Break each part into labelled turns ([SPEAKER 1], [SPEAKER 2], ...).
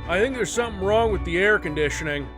[SPEAKER 1] I think there's something wrong with the air conditioning.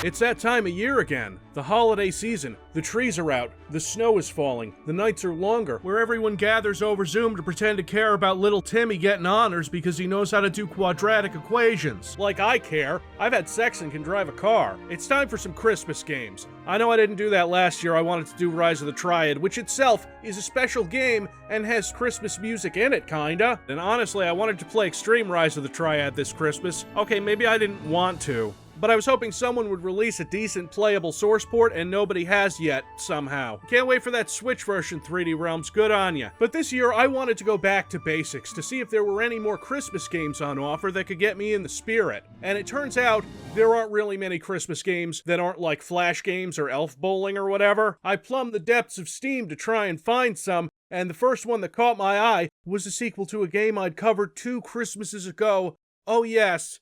[SPEAKER 1] It's that time of year again. The holiday season. The trees are out. The snow is falling. The nights are longer, where everyone gathers over Zoom to pretend to care about little Timmy getting honors because he knows how to do quadratic equations. Like I care. I've had sex and can drive a car. It's time for some Christmas games. I know I didn't do that last year. I wanted to do Rise of the Triad, which itself is a special game and has Christmas music in it, kinda. And honestly, I wanted to play Extreme Rise of the Triad this Christmas. Okay, maybe I didn't want to, but I was hoping someone would release a decent playable source port, and nobody has yet, somehow. Can't wait for that Switch version, 3D Realms, good on ya. But this year, I wanted to go back to basics to see if there were any more Christmas games on offer that could get me in the spirit. And it turns out, there aren't really many Christmas games that aren't like Flash games or Elf Bowling or whatever. I plumbed the depths of Steam to try and find some, and the first one that caught my eye was a sequel to a game I'd covered 2 Christmases ago. Oh yes,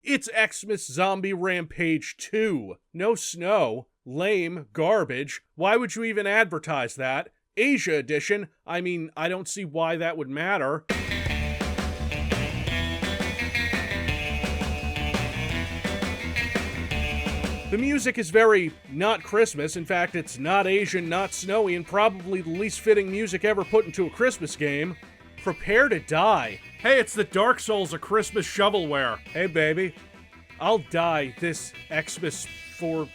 [SPEAKER 1] it's Xmas Zombie Rampage 2. No snow. Lame. Garbage. Why would you even advertise that? Asia Edition. I mean, I don't see why that would matter. The music is very not Christmas. In fact, it's not Asian, not snowy, and probably the least fitting music ever put into a Christmas game. Prepare to die. Hey, it's the Dark Souls of Christmas shovelware. Hey, baby. I'll die this Xmas for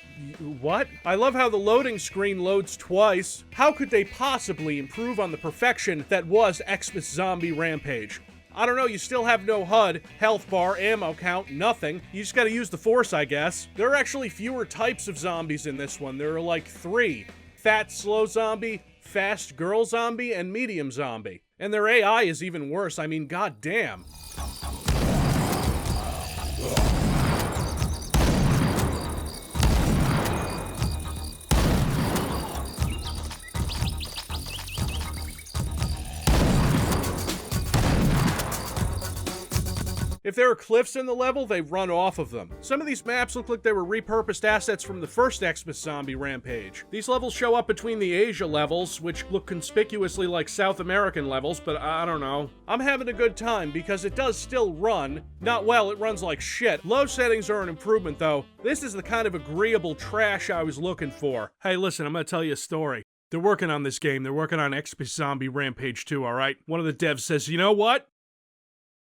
[SPEAKER 1] what? I love how the loading screen loads twice. How could they possibly improve on the perfection that was Xmas Zombie Rampage? I don't know, you still have no HUD, health bar, ammo count, nothing. You just gotta use the Force, I guess. There are actually fewer types of zombies in this one. There are like 3. Fat, slow zombie, fast girl zombie, and medium zombie. And their AI is even worse. I mean, goddamn. If there are cliffs in the level, they run off of them. Some of these maps look like they were repurposed assets from the first Xmas Zombie Rampage. These levels show up between the Asia levels, which look conspicuously like South American levels, but I don't know. I'm having a good time because it does still run. Not well, it runs like shit. Low settings are an improvement though. This is the kind of agreeable trash I was looking for. Hey listen, I'm gonna tell you a story. They're working on this game. They're working on Xmas Zombie Rampage 2, alright? One of the devs says, you know what?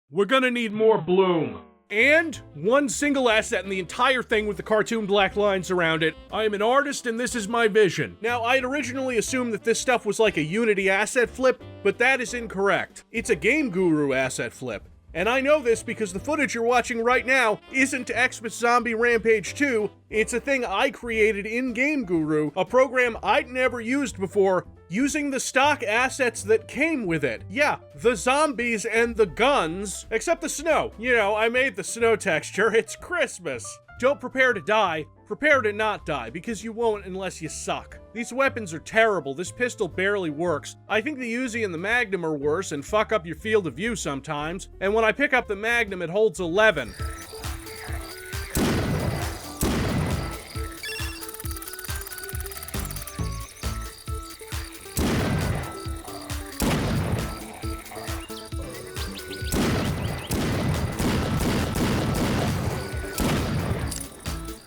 [SPEAKER 1] We're gonna need more bloom. And one single asset in the entire thing with the cartoon black lines around it. I am an artist and this is my vision. Now, I had originally assumed that this stuff was like a Unity asset flip, but that is incorrect. It's a Game Guru asset flip. And I know this because the footage you're watching right now isn't Xmas Zombie Rampage 2, it's a thing I created in Game Guru, a program I'd never used before, using the stock assets that came with it. Yeah, the zombies and the guns, except the snow. You know, I made the snow texture, it's Christmas. Don't prepare to die, prepare to not die, because you won't unless you suck. These weapons are terrible, this pistol barely works. I think the Uzi and the Magnum are worse and fuck up your field of view sometimes, and when I pick up the Magnum it holds 11.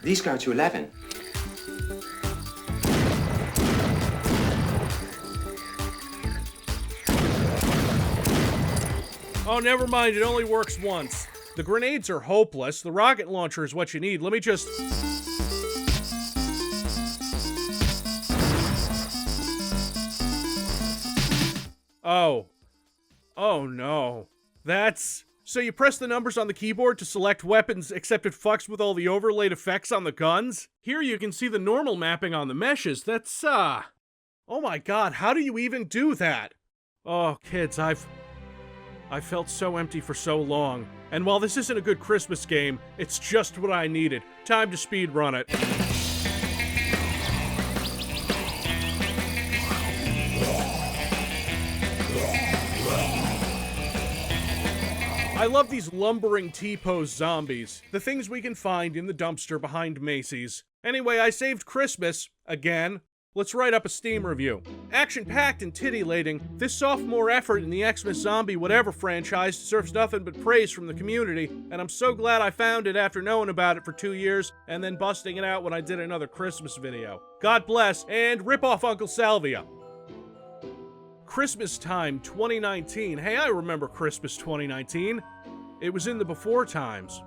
[SPEAKER 2] These go to 11.
[SPEAKER 1] Oh, never mind, it only works once. The grenades are hopeless. The rocket launcher is what you need. Let me just... Oh. Oh no. That's... So you press the numbers on the keyboard to select weapons, except it fucks with all the overlaid effects on the guns? Here you can see the normal mapping on the meshes. That's, oh my god, how do you even do that? Oh, kids, I've felt so empty for so long. And while this isn't a good Christmas game, it's just what I needed. Time to speedrun it. I love these lumbering T-pose zombies. The things we can find in the dumpster behind Macy's. Anyway, I saved Christmas, again. Let's write up a Steam review. Action-packed and titillating, this sophomore effort in the Xmas Zombie Whatever franchise deserves nothing but praise from the community, and I'm so glad I found it after knowing about it for 2 years and then busting it out when I did another Christmas video. God bless, and rip off Uncle Salvia. Christmas Time 2019. Hey, I remember Christmas 2019. It was in the before times.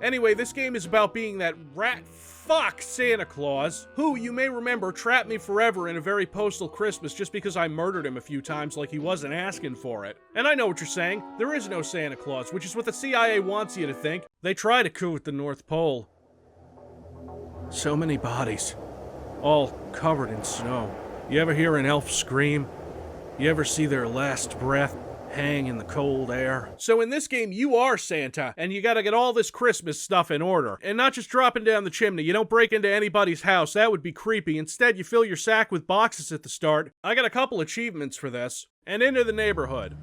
[SPEAKER 1] Anyway, this game is about being that rat fuck Santa Claus, who, you may remember, trapped me forever in a very postal Christmas just because I murdered him a few times like he wasn't asking for it. And I know what you're saying, there is no Santa Claus, which is what the CIA wants you to think. They tried a coup at the North Pole. So many bodies, all covered in snow. You ever hear an elf scream? You ever see their last breath hang in the cold air? So in this game, you are Santa, and you gotta get all this Christmas stuff in order. And not just dropping down the chimney. You don't break into anybody's house, that would be creepy. Instead, you fill your sack with boxes at the start. I got a couple achievements for this. And into the neighborhood.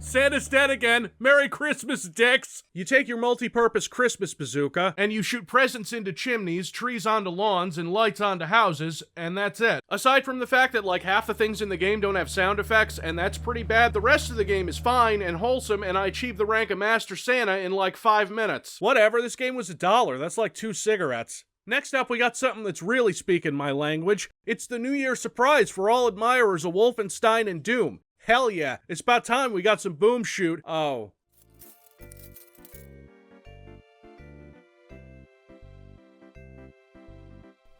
[SPEAKER 1] Santa's dead again. Merry Christmas, dicks! You take your multi-purpose Christmas bazooka, and you shoot presents into chimneys, trees onto lawns, and lights onto houses, and that's it. Aside from the fact that like half the things in the game don't have sound effects, and that's pretty bad, the rest of the game is fine and wholesome, and I achieved the rank of Master Santa in like 5 minutes. Whatever, this game was $1. That's like 2 cigarettes. Next up, we got something that's really speaking my language. It's the New Year surprise for all admirers of Wolfenstein and Doom. Hell yeah, it's about time we got some boom shoot. Oh.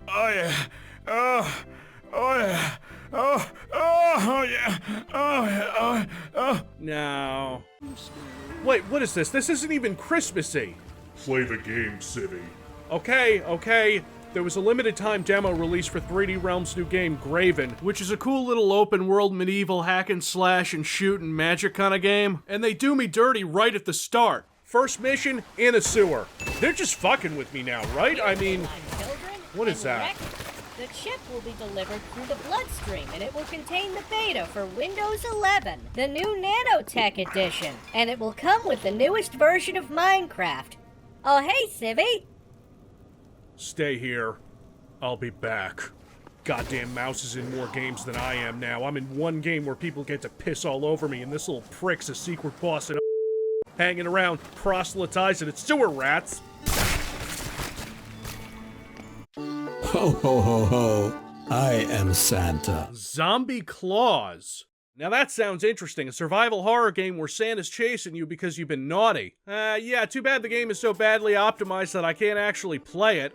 [SPEAKER 3] Oh yeah. Oh yeah. Oh yeah. Oh yeah. Oh.
[SPEAKER 1] No. Wait, what is this? This isn't even Christmassy.
[SPEAKER 3] Play the game, Civvie.
[SPEAKER 1] Okay. There was a limited time demo released for 3D Realms' new game, Graven, which is a cool little open world medieval hack and slash and shoot and magic kind of game. And they do me dirty right at the start. First mission, in a sewer. They're just fucking with me now, right? I mean, what is that?
[SPEAKER 4] The chip will be delivered through the bloodstream, and it will contain the beta for Windows 11, the new Nanotech edition, and it will come with the newest version of Minecraft. Oh, hey, Civvie.
[SPEAKER 1] Stay here. I'll be back. Goddamn mouse is in more games than I am now. I'm in one game where people get to piss all over me, and this little prick's a secret boss and hanging around proselytizing at sewer rats.
[SPEAKER 5] Ho, ho, ho, ho. I am Santa.
[SPEAKER 1] Zombie Claws. Now that sounds interesting. A survival horror game where Santa's chasing you because you've been naughty. Yeah, too bad the game is so badly optimized that I can't actually play it.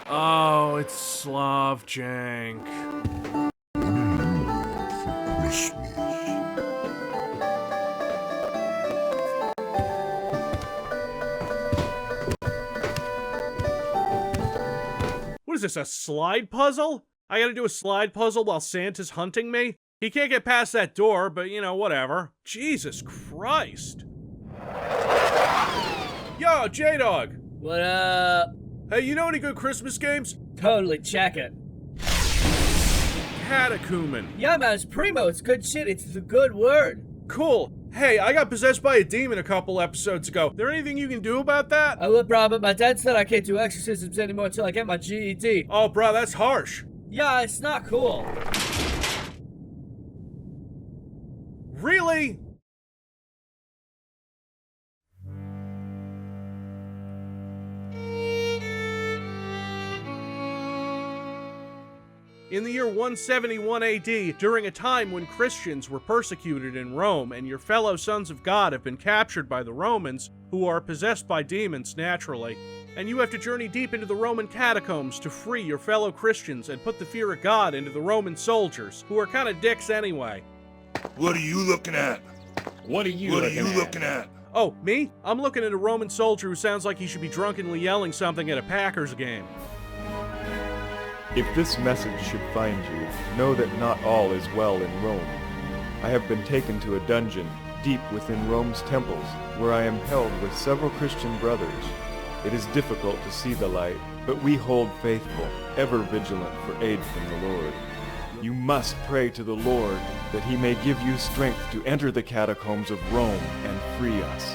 [SPEAKER 1] Oh, it's Slav Jank. What is this, a slide puzzle? I gotta do a slide puzzle while Santa's hunting me? He can't get past that door, but you know, whatever. Jesus Christ. Yo, J-Dog.
[SPEAKER 6] What up?
[SPEAKER 1] Hey, you know any good Christmas games?
[SPEAKER 6] Totally check it.
[SPEAKER 1] Catacombs.
[SPEAKER 6] Yeah, man, it's primo. It's good shit. It's the good word.
[SPEAKER 1] Cool. Hey, I got possessed by a demon a couple episodes ago. There anything you can do about that?
[SPEAKER 6] Oh, look, bro, but my dad said I can't do exorcisms anymore until I get my GED.
[SPEAKER 1] Oh, bro, that's harsh.
[SPEAKER 6] Yeah, it's not cool.
[SPEAKER 1] Really? In the year 171 AD, during a time when Christians were persecuted in Rome and your fellow sons of God have been captured by the Romans, who are possessed by demons naturally, and you have to journey deep into the Roman catacombs to free your fellow Christians and put the fear of God into the Roman soldiers, who are kind of dicks anyway.
[SPEAKER 3] What are you looking at?
[SPEAKER 5] What are you
[SPEAKER 3] looking at?
[SPEAKER 1] Oh, me? I'm looking at a Roman soldier who sounds like he should be drunkenly yelling something at a Packers game.
[SPEAKER 7] If this message should find you, know that not all is well in Rome. I have been taken to a dungeon deep within Rome's temples, where I am held with several Christian brothers. It is difficult to see the light, but we hold faithful, ever vigilant for aid from the Lord. You must pray to the Lord that he may give you strength to enter the catacombs of Rome and free us.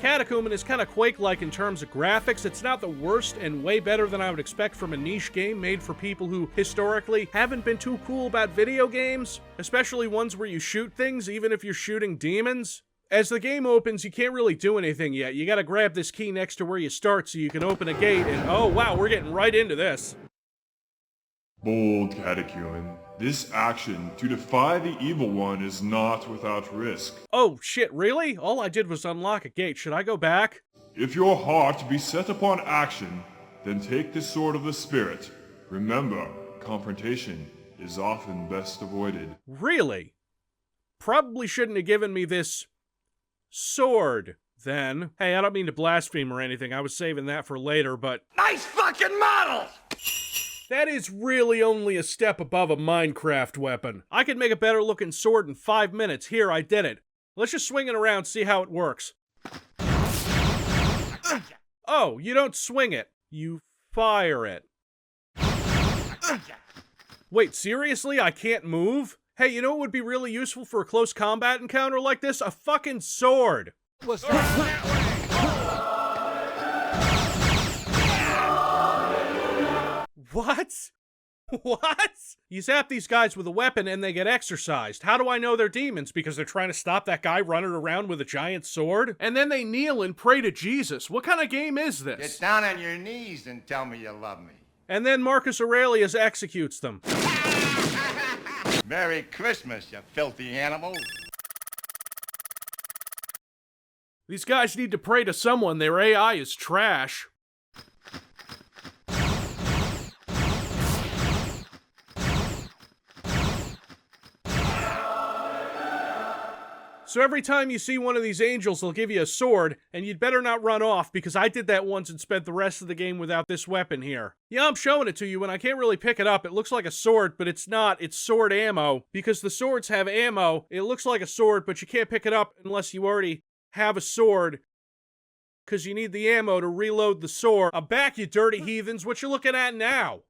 [SPEAKER 1] Catacomb is kind of Quake-like in terms of graphics. It's not the worst and way better than I would expect from a niche game made for people who historically haven't been too cool about video games, especially ones where you shoot things even if you're shooting demons. As the game opens, you can't really do anything yet. You gotta grab this key next to where you start so you can open a gate and oh wow, we're getting right into this.
[SPEAKER 3] Bold catechumen, this action to defy the evil one is not without risk.
[SPEAKER 1] Oh shit, really? All I did was unlock a gate. Should I go back?
[SPEAKER 3] If your heart be set upon action, then take the sword of the Spirit. Remember, confrontation is often best avoided.
[SPEAKER 1] Really? Probably shouldn't have given me this sword, then. Hey, I don't mean to blaspheme or anything. I was saving that for later, but...
[SPEAKER 8] Nice fucking model!
[SPEAKER 1] That is really only a step above a Minecraft weapon. I could make a better looking sword in 5 minutes. Here, I did it. Let's just swing it around, see how it works. Oh, you don't swing it. You fire it. Wait, seriously? I can't move? Hey, you know what would be really useful for a close combat encounter like this? A fucking sword. What? What? You zap these guys with a weapon and they get exorcised. How do I know they're demons? Because they're trying to stop that guy running around with a giant sword? And then they kneel and pray to Jesus. What kind of game is this?
[SPEAKER 8] Get down on your knees and tell me you love me.
[SPEAKER 1] And then Marcus Aurelius executes them.
[SPEAKER 8] Merry Christmas, you filthy animal.
[SPEAKER 1] These guys need to pray to someone. Their AI is trash. So every time you see one of these angels, they'll give you a sword, and you'd better not run off, because I did that once and spent the rest of the game without this weapon here. Yeah, I'm showing it to you, and I can't really pick it up. It looks like a sword, but it's not. It's sword ammo, because the swords have ammo. It looks like a sword, but you can't pick it up unless you already have a sword, because you need the ammo to reload the sword. I'm back, you dirty heathens. What you looking at now?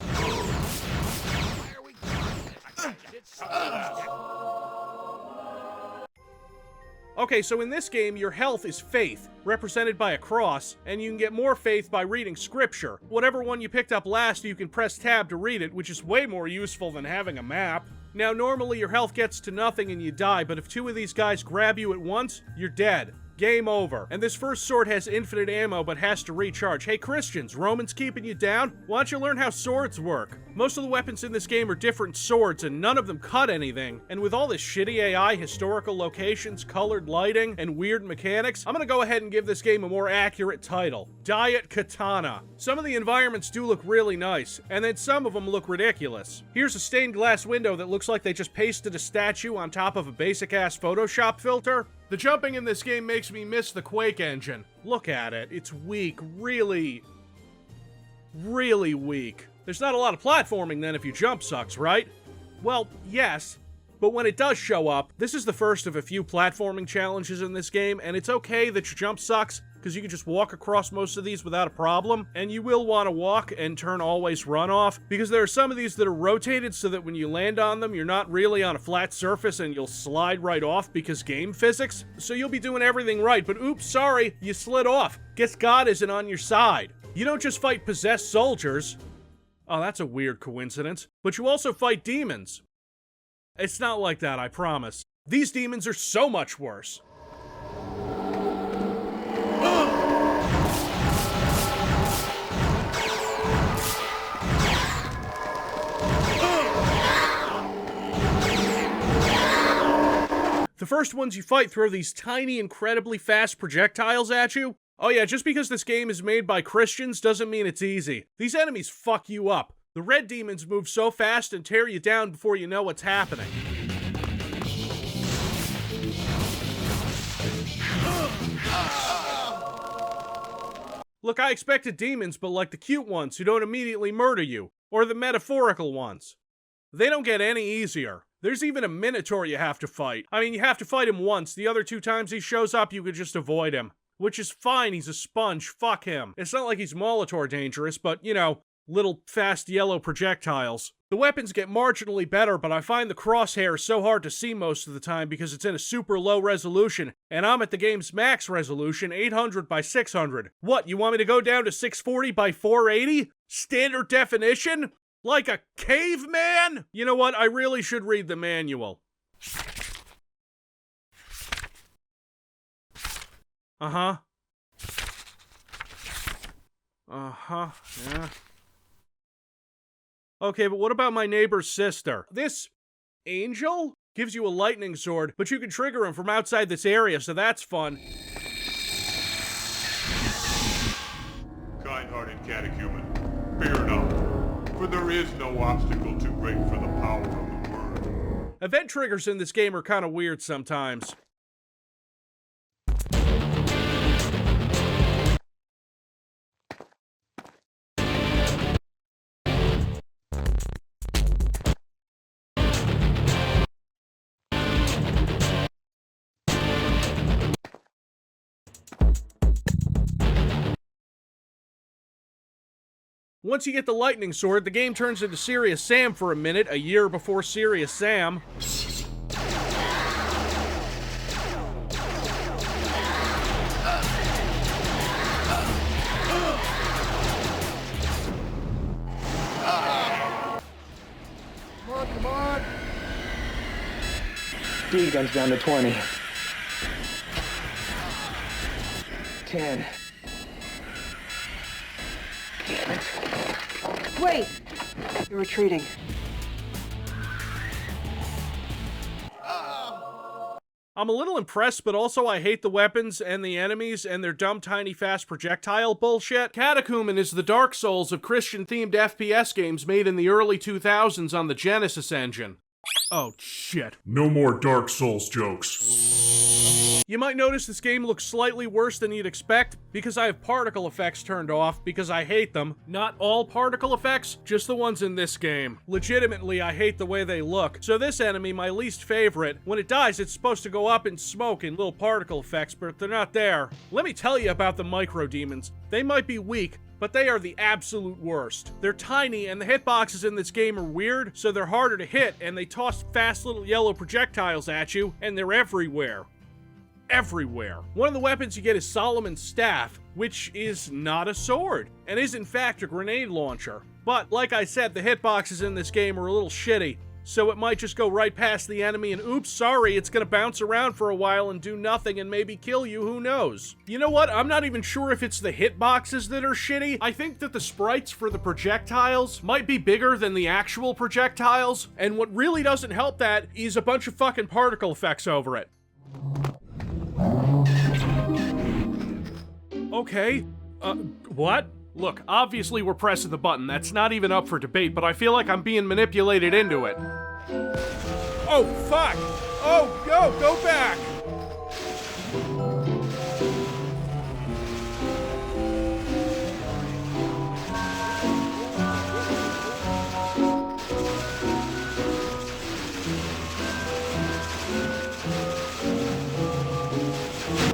[SPEAKER 1] Okay, so in this game, your health is faith, represented by a cross, and you can get more faith by reading scripture. Whatever one you picked up last, you can press tab to read it, which is way more useful than having a map. Now, normally your health gets to nothing and you die, but if 2 of these guys grab you at once, you're dead. Game over. And this first sword has infinite ammo but has to recharge. Hey Christians, Romans keeping you down? Why don't you learn how swords work? Most of the weapons in this game are different swords and none of them cut anything. And with all this shitty AI, historical locations, colored lighting, and weird mechanics, I'm gonna go ahead and give this game a more accurate title. Diet Katana. Some of the environments do look really nice, and then some of them look ridiculous. Here's a stained glass window that looks like they just pasted a statue on top of a basic-ass Photoshop filter. The jumping in this game makes me miss the Quake engine. Look at it. It's weak. Really, really weak. There's not a lot of platforming then if your jump sucks, right? Well, yes. But when it does show up, this is the first of a few platforming challenges in this game, and it's okay that your jump sucks, because you can just walk across most of these without a problem, and you will want to walk and turn always run off, because there are some of these that are rotated so that when you land on them, you're not really on a flat surface and you'll slide right off because game physics. So you'll be doing everything right, but oops, sorry, you slid off. Guess God isn't on your side. You don't just fight possessed soldiers. Oh, that's a weird coincidence. But you also fight demons. It's not like that, I promise. These demons are so much worse. The first ones you fight throw these tiny, incredibly fast projectiles at you. Oh yeah, just because this game is made by Christians doesn't mean it's easy. These enemies fuck you up. The red demons move so fast and tear you down before you know what's happening. Look, I expected demons, but like the cute ones who don't immediately murder you, or the metaphorical ones. They don't get any easier. There's even a Minotaur you have to fight. I mean, you have to fight him once. The other 2 times he shows up, you could just avoid him. Which is fine, he's a sponge, fuck him. It's not like he's Molitor dangerous, but, you know, little fast yellow projectiles. The weapons get marginally better, but I find the crosshair so hard to see most of the time because it's in a super low resolution, and I'm at the game's max resolution, 800 by 600. What, you want me to go down to 640 by 480? Standard definition? Like a caveman? You know what, I really should read the manual. Uh-huh. Uh-huh, yeah. Okay, but what about my neighbor's sister? This angel gives you a lightning sword, but you can trigger him from outside this area, so that's fun.
[SPEAKER 3] Kind-hearted catechumen, fear not, for there is no obstacle too great for the power of the word.
[SPEAKER 1] Event triggers in this game are kind of weird sometimes. Once you get the lightning sword, the game turns into Serious Sam for a minute, a year before Serious Sam.
[SPEAKER 6] Come on.
[SPEAKER 2] Speed gun's down to 20. 10. Damn it.
[SPEAKER 9] Wait!
[SPEAKER 2] You're retreating.
[SPEAKER 1] I'm a little impressed, but also I hate the weapons and the enemies and their dumb, tiny, fast projectile bullshit. Catacombs is the Dark Souls of Christian-themed FPS games made in the early 2000s on the Genesis engine. Oh, shit.
[SPEAKER 3] No more Dark Souls jokes.
[SPEAKER 1] You might notice this game looks slightly worse than you'd expect, because I have particle effects turned off, because I hate them. Not all particle effects, just the ones in this game. Legitimately, I hate the way they look. So this enemy, my least favorite, when it dies, it's supposed to go up in smoke and little particle effects, but they're not there. Let me tell you about the micro demons. They might be weak, but they are the absolute worst. They're tiny, and the hitboxes in this game are weird, so they're harder to hit, and they toss fast little yellow projectiles at you, and they're everywhere. Everywhere. One of the weapons you get is Solomon's Staff, which is not a sword, and is in fact a grenade launcher. But, like I said, the hitboxes in this game are a little shitty, so it might just go right past the enemy and oops, sorry, it's gonna bounce around for a while and do nothing and maybe kill you, who knows? You know what, I'm not even sure if it's the hitboxes that are shitty. I think that the sprites for the projectiles might be bigger than the actual projectiles, and what really doesn't help that is a bunch of fucking particle effects over it. Okay, what? Look, obviously we're pressing the button, that's not even up for debate, but I feel like I'm being manipulated into it. Oh, fuck! Oh, no, go back!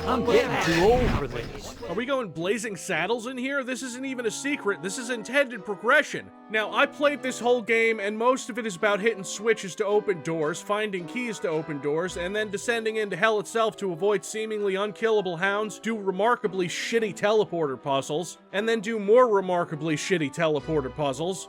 [SPEAKER 6] I'm getting too old for this.
[SPEAKER 1] Are we going Blazing Saddles in here? This isn't even a secret. This is intended progression. Now, I played this whole game, and most of it is about hitting switches to open doors, finding keys to open doors, and then descending into hell itself to avoid seemingly unkillable hounds, do remarkably shitty teleporter puzzles, and then do more remarkably shitty teleporter puzzles.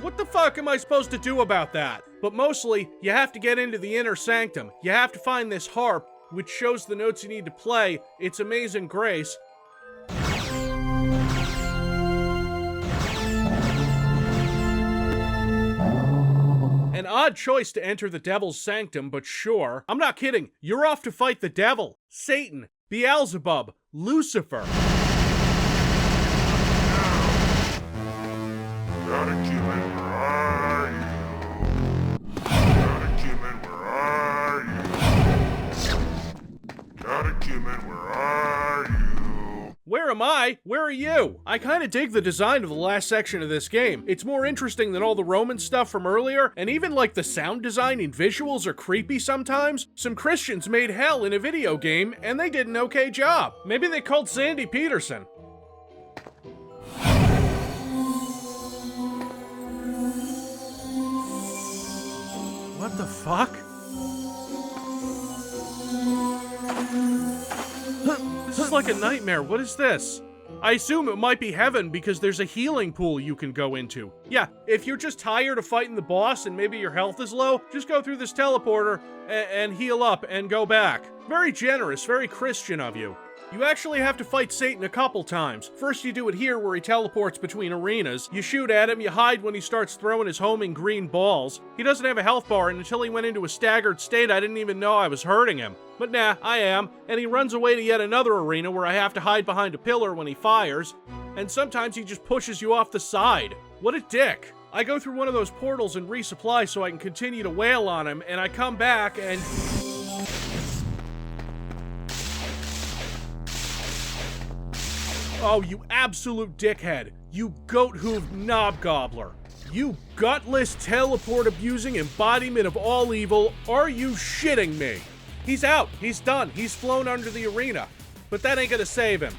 [SPEAKER 1] What the fuck am I supposed to do about that? But mostly, you have to get into the inner sanctum. You have to find this harp, which shows the notes you need to play. It's Amazing Grace. An odd choice to enter the devil's sanctum, but sure. I'm not kidding. You're off to fight the devil, Satan, Beelzebub, Lucifer.
[SPEAKER 3] Catacumbs, where are you? Catacumbs, where are you? Catacumbs, where are you?
[SPEAKER 1] Where am I? Where are you? I kinda dig the design of the last section of this game. It's more interesting than all the Roman stuff from earlier, and even like the sound design and visuals are creepy sometimes. Some Christians made hell in a video game, and they did an okay job. Maybe they called Sandy Peterson. What the fuck? This is like a nightmare. What is this? I assume it might be heaven because there's a healing pool you can go into. Yeah, if you're just tired of fighting the boss and maybe your health is low, just go through this teleporter and heal up and go back. Very generous, very Christian of you. You actually have to fight Satan a couple times. First you do it here where he teleports between arenas. You shoot at him, you hide when he starts throwing his homing green balls. He doesn't have a health bar, and until he went into a staggered state I didn't even know I was hurting him. But nah, I am, and he runs away to yet another arena where I have to hide behind a pillar when he fires, and sometimes he just pushes you off the side. What a dick. I go through one of those portals and resupply so I can continue to wail on him, and I come back and... Oh, you absolute dickhead. You goat-hooved knob gobbler. You gutless, teleport-abusing embodiment of all evil. Are you shitting me? He's out. He's done. He's flown under the arena. But that ain't gonna save him.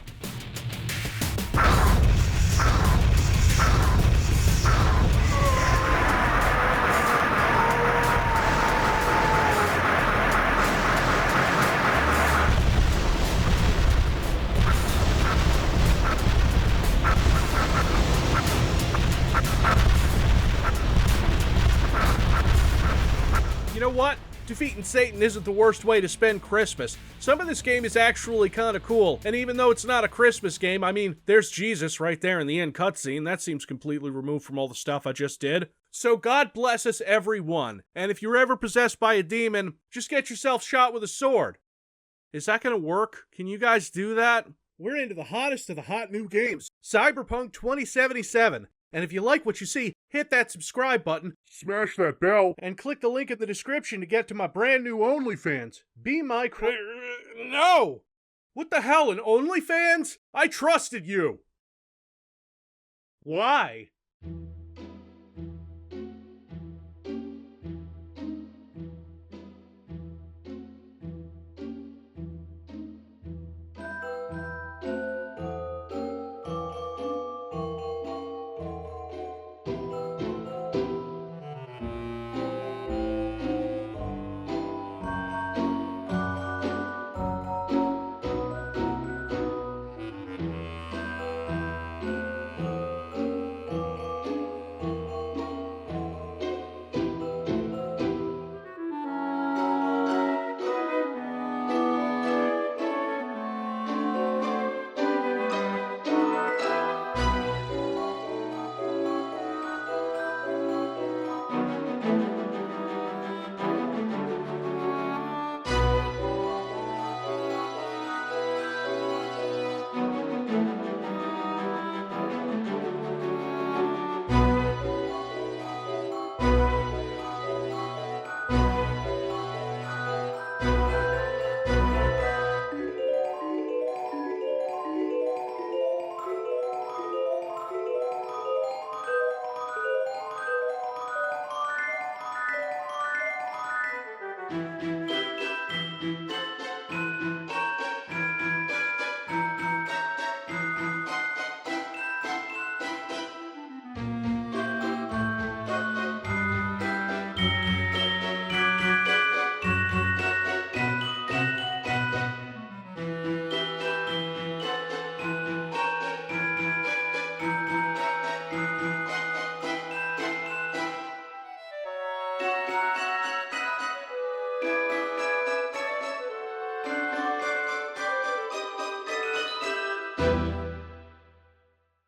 [SPEAKER 1] You know what? Defeating Satan isn't the worst way to spend Christmas. Some of this game is actually kinda cool, and even though it's not a Christmas game, I mean, there's Jesus right there in the end cutscene. That seems completely removed from all the stuff I just did. So God bless us everyone, and if you're ever possessed by a demon, just get yourself shot with a sword. Is that gonna work? Can you guys do that? We're into the hottest of the hot new games, Cyberpunk 2077. And if you like what you see, hit that subscribe button,
[SPEAKER 3] Smash that bell.
[SPEAKER 1] and click the link in the description to get to my brand new OnlyFans. Be my No! What the hell, an OnlyFans? I trusted you! Why?